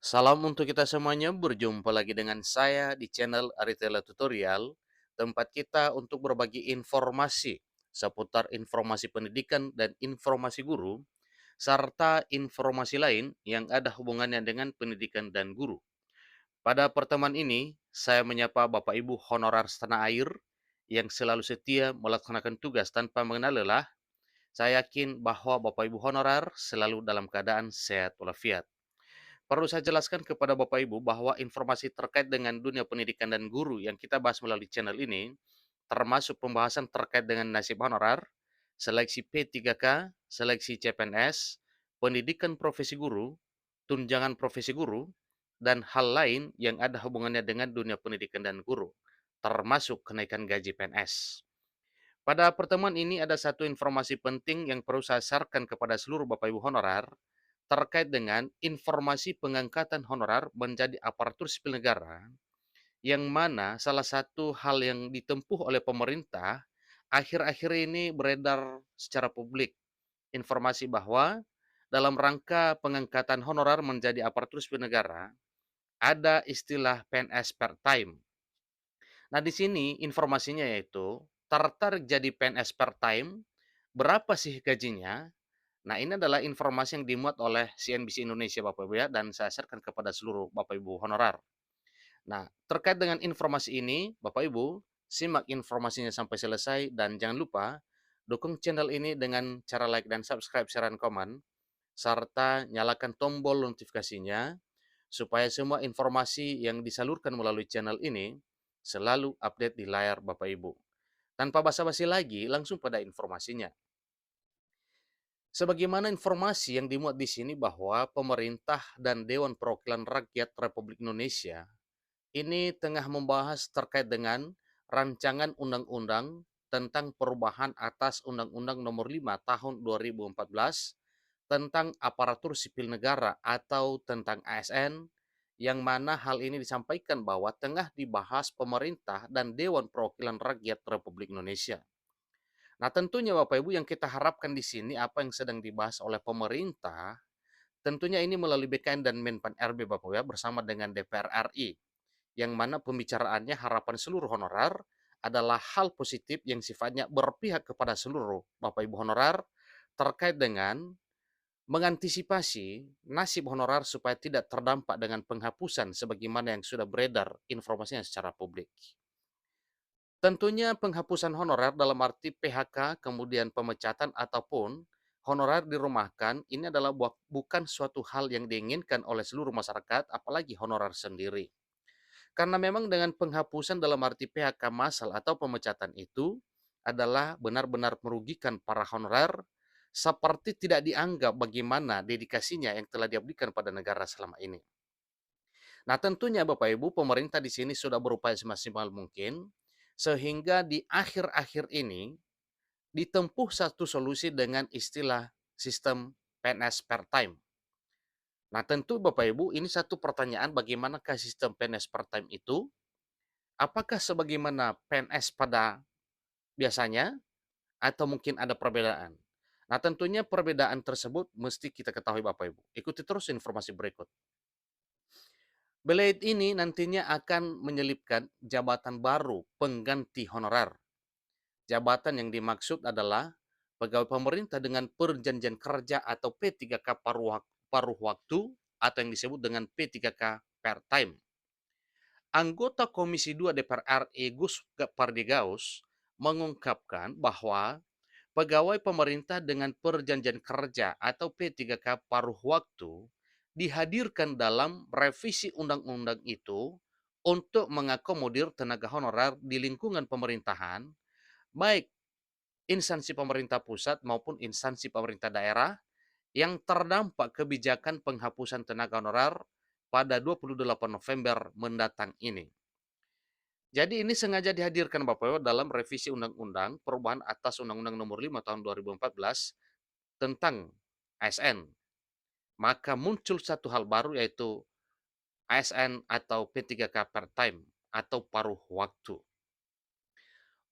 Salam untuk kita semuanya, berjumpa lagi dengan saya di channel Aritela Tutorial, tempat kita untuk berbagi informasi seputar informasi pendidikan dan informasi guru, serta informasi lain yang ada hubungannya dengan pendidikan dan guru. Pada pertemuan ini, saya menyapa Bapak Ibu honorer setanah air yang selalu setia melaksanakan tugas tanpa mengenal lelah. Saya yakin bahwa Bapak Ibu honorer selalu dalam keadaan sehat walafiat. Perlu saya jelaskan kepada Bapak Ibu bahwa informasi terkait dengan dunia pendidikan dan guru yang kita bahas melalui channel ini, termasuk pembahasan terkait dengan nasib honorer, seleksi P3K, seleksi CPNS, pendidikan profesi guru, tunjangan profesi guru, dan hal lain yang ada hubungannya dengan dunia pendidikan dan guru, termasuk kenaikan gaji PNS. Pada pertemuan ini ada satu informasi penting yang perlu saya sarankan kepada seluruh Bapak Ibu honorer terkait dengan informasi pengangkatan honorer menjadi aparatur sipil negara, yang mana salah satu hal yang ditempuh oleh pemerintah akhir-akhir ini beredar secara publik informasi bahwa dalam rangka pengangkatan honorer menjadi aparatur sipil negara ada istilah PNS part time. Nah, di sini informasinya yaitu tertarik jadi PNS part time, berapa sih gajinya? Nah, ini adalah informasi yang dimuat oleh CNBC Indonesia, Bapak Ibu ya, dan saya sharekan kepada seluruh Bapak Ibu honorer. Nah, terkait dengan informasi ini, Bapak Ibu, simak informasinya sampai selesai dan jangan lupa dukung channel ini dengan cara like dan subscribe, share, dan komen, serta nyalakan tombol notifikasinya supaya semua informasi yang disalurkan melalui channel ini selalu update di layar Bapak Ibu. Tanpa basa-basi lagi, langsung pada informasinya. Sebagaimana informasi yang dimuat di sini bahwa pemerintah dan Dewan Perwakilan Rakyat Republik Indonesia ini tengah membahas terkait dengan rancangan undang-undang tentang perubahan atas Undang-Undang Nomor 5 Tahun 2014 tentang aparatur sipil negara atau tentang ASN, yang mana hal ini disampaikan bahwa tengah dibahas pemerintah dan Dewan Perwakilan Rakyat Republik Indonesia. Nah, tentunya Bapak Ibu yang kita harapkan di sini apa yang sedang dibahas oleh pemerintah, tentunya ini melalui BKN dan Menpan RB Bapak Ibu ya, bersama dengan DPR RI, yang mana pembicaraannya harapan seluruh honorer adalah hal positif yang sifatnya berpihak kepada seluruh Bapak Ibu honorer terkait dengan mengantisipasi nasib honorer supaya tidak terdampak dengan penghapusan sebagaimana yang sudah beredar informasinya secara publik. Tentunya penghapusan honorer dalam arti PHK, kemudian pemecatan ataupun honorer dirumahkan ini adalah bukan suatu hal yang diinginkan oleh seluruh masyarakat, apalagi honorer sendiri. Karena memang dengan penghapusan dalam arti PHK massal atau pemecatan itu adalah benar-benar merugikan para honorer seperti tidak dianggap bagaimana dedikasinya yang telah diabdikan pada negara selama ini. Nah, tentunya Bapak Ibu, pemerintah di sini sudah berupaya semaksimal mungkin sehingga di akhir-akhir ini ditempuh satu solusi dengan istilah sistem PNS per time. Nah, tentu Bapak Ibu, ini satu pertanyaan bagaimanakah sistem PNS per time itu? Apakah sebagaimana PNS pada biasanya atau mungkin ada perbedaan? Nah, tentunya perbedaan tersebut mesti kita ketahui Bapak Ibu. Ikuti terus informasi berikut. Belait ini nantinya akan menyelipkan jabatan baru pengganti honorer. Jabatan yang dimaksud adalah pegawai pemerintah dengan perjanjian kerja atau P3K paruh waktu atau yang disebut dengan P3K per time. Anggota Komisi 2 DPR RI Gus Pardigaus mengungkapkan bahwa pegawai pemerintah dengan perjanjian kerja atau P3K paruh waktu dihadirkan dalam revisi undang-undang itu untuk mengakomodir tenaga honorer di lingkungan pemerintahan, baik instansi pemerintah pusat maupun instansi pemerintah daerah yang terdampak kebijakan penghapusan tenaga honorer pada 28 November mendatang ini. Jadi ini sengaja dihadirkan Bapak Ibu dalam revisi Undang-Undang Perubahan atas Undang-Undang Nomor 5 Tahun 2014 tentang ASN. Maka muncul satu hal baru yaitu ASN atau P3K part time atau paruh waktu.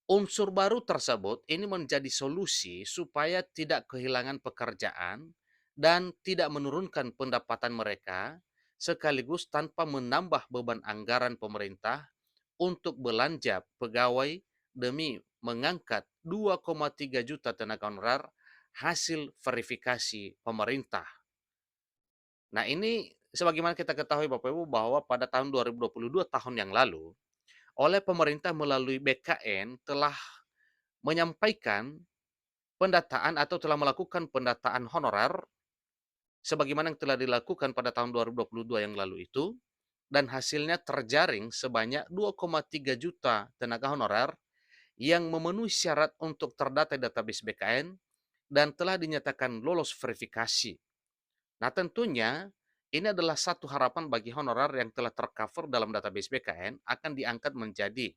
Unsur baru tersebut ini menjadi solusi supaya tidak kehilangan pekerjaan dan tidak menurunkan pendapatan mereka sekaligus tanpa menambah beban anggaran pemerintah untuk belanja pegawai demi mengangkat 2,3 juta tenaga honorer hasil verifikasi pemerintah. Nah, ini sebagaimana kita ketahui Bapak Ibu bahwa pada tahun 2022 tahun yang lalu, oleh pemerintah melalui BKN telah menyampaikan pendataan atau telah melakukan pendataan honorer sebagaimana yang telah dilakukan pada tahun 2022 yang lalu itu, dan hasilnya terjaring sebanyak 2,3 juta tenaga honorer yang memenuhi syarat untuk terdata di database BKN dan telah dinyatakan lolos verifikasi. Nah, tentunya ini adalah satu harapan bagi honorer yang telah tercover dalam database BKN akan diangkat menjadi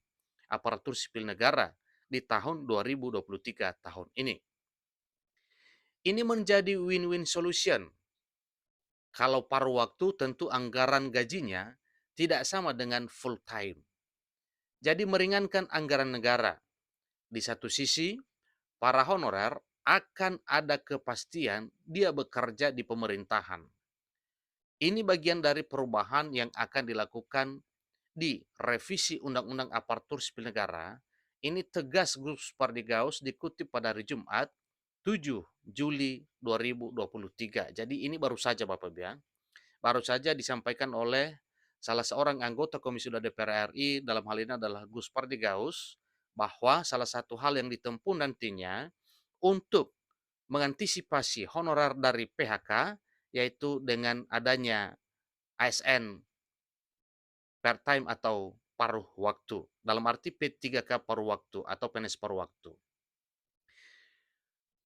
aparatur sipil negara di tahun 2023 tahun ini. Ini menjadi win-win solution. Kalau paruh waktu tentu anggaran gajinya tidak sama dengan full time. Jadi meringankan anggaran negara. Di satu sisi, para honorer akan ada kepastian dia bekerja di pemerintahan. Ini bagian dari perubahan yang akan dilakukan di revisi Undang-Undang Aparatur Sipil Negara. Ini tegas Gus Pardigaus dikutip pada hari Jumat 7 Juli 2023. Jadi ini baru saja Bapak Ibu ya. Baru saja disampaikan oleh salah seorang anggota Komisi 2 DPR RI, dalam hal ini adalah Gus Pardigaus, bahwa salah satu hal yang ditempuh nantinya untuk mengantisipasi honorer dari PHK yaitu dengan adanya ASN part time atau paruh waktu. Dalam arti P3K paruh waktu atau PNS paruh waktu.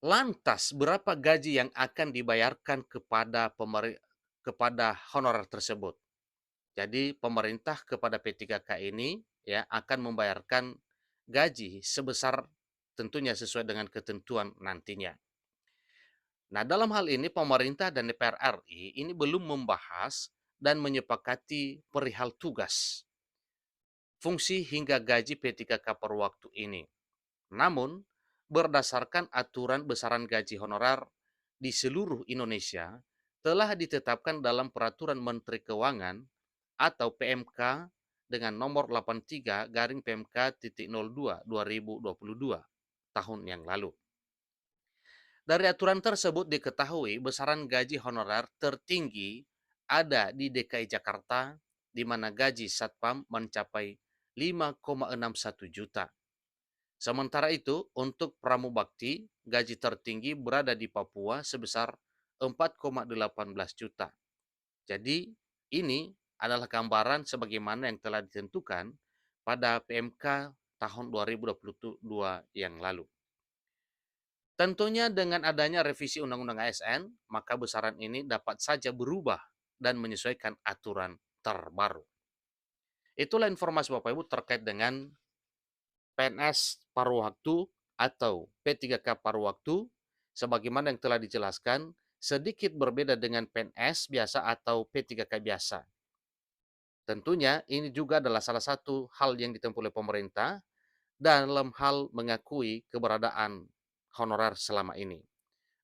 Lantas berapa gaji yang akan dibayarkan kepada honorer tersebut? Jadi pemerintah kepada P3K ini ya akan membayarkan gaji sebesar tentunya sesuai dengan ketentuan nantinya. Nah, dalam hal ini pemerintah dan DPR RI ini belum membahas dan menyepakati perihal tugas, fungsi hingga gaji P3K per waktu ini. Namun, berdasarkan aturan besaran gaji honorer di seluruh Indonesia telah ditetapkan dalam Peraturan Menteri Keuangan atau PMK dengan nomor 83 garing PMK.02 2022 tahun yang lalu. Dari aturan tersebut diketahui besaran gaji honorer tertinggi ada di DKI Jakarta, di mana gaji Satpam mencapai 5,61 juta. Sementara itu, untuk pramubakti, gaji tertinggi berada di Papua sebesar 4,18 juta. Jadi, ini adalah gambaran sebagaimana yang telah ditentukan pada PMK tahun 2022 yang lalu. Tentunya dengan adanya revisi Undang-Undang ASN, maka besaran ini dapat saja berubah dan menyesuaikan aturan terbaru. Itulah informasi Bapak Ibu terkait dengan PNS paruh waktu atau P3K paruh waktu, sebagaimana yang telah dijelaskan, sedikit berbeda dengan PNS biasa atau P3K biasa. Tentunya ini juga adalah salah satu hal yang ditempuh oleh pemerintah dalam hal mengakui keberadaan honorer selama ini.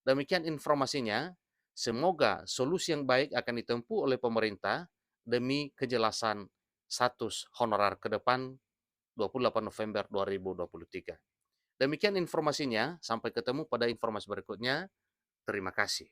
Demikian informasinya, semoga solusi yang baik akan ditempuh oleh pemerintah demi kejelasan status honorer ke depan 28 November 2023. Demikian informasinya, sampai ketemu pada informasi berikutnya. Terima kasih.